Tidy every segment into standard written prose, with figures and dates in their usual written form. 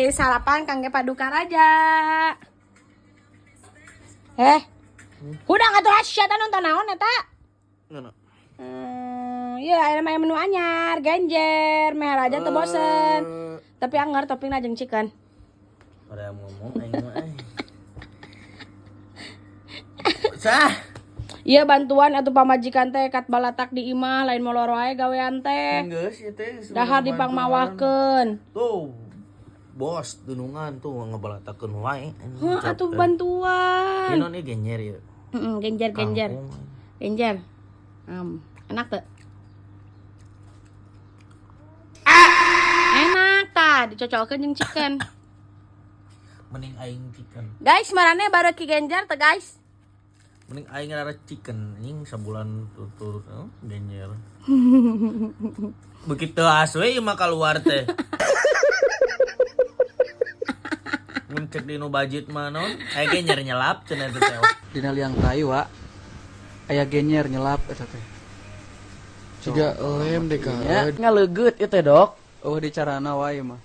Sarapan kangge paduka raja. Udah ngatur asyat nonton naon eta? Ngono. Ya aya menu anyar, genjer, meh raja teu bosen. Tapi anger toppingna jeung chicken. Ada yang ngomong aing mah. Sah. Iya bantuan atuh pamajikan teh kat balatak di imah lain molor wae gawean teh. Geus ieu teh. Dahar dipangmawahkeun. Tuh. Bos dunungan tuh ngebalatakeun wae. Atuh bantuan. Ieu non ieu genjer ieu. Genjer. Genjer. Enak tuh. Enak tah, dicocokeun jeung chicken. Mending aing chicken. Guys, marane bareuki genjer teh, guys. Mending aing rara chicken anjing sabulan tutur genjer. Begitu aswe ieu mah keluar teh. Mun cek di nu budget mah non, aya genjer nyelap cenah teh teh. Dina liang tai wa aya genyer nyelap eta teh. Ciga lem deh kan. Ngaleugeut ieu teh, Dok. Oh di carana wae mah.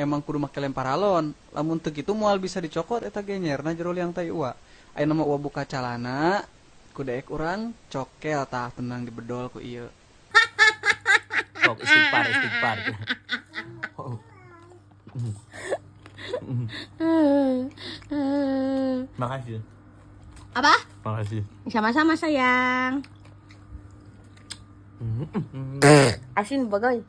Emang kudu make lem paralon. Lamun teu kitu moal bisa dicokot eta genyerna jero liang tai wa. Ayeuna mah buka calana ku daek urang cokel tah tenang dibedol ku ieu. Sok istighfar. Makasih. Apa? Makasih. Sama-sama sayang. Asin bagai.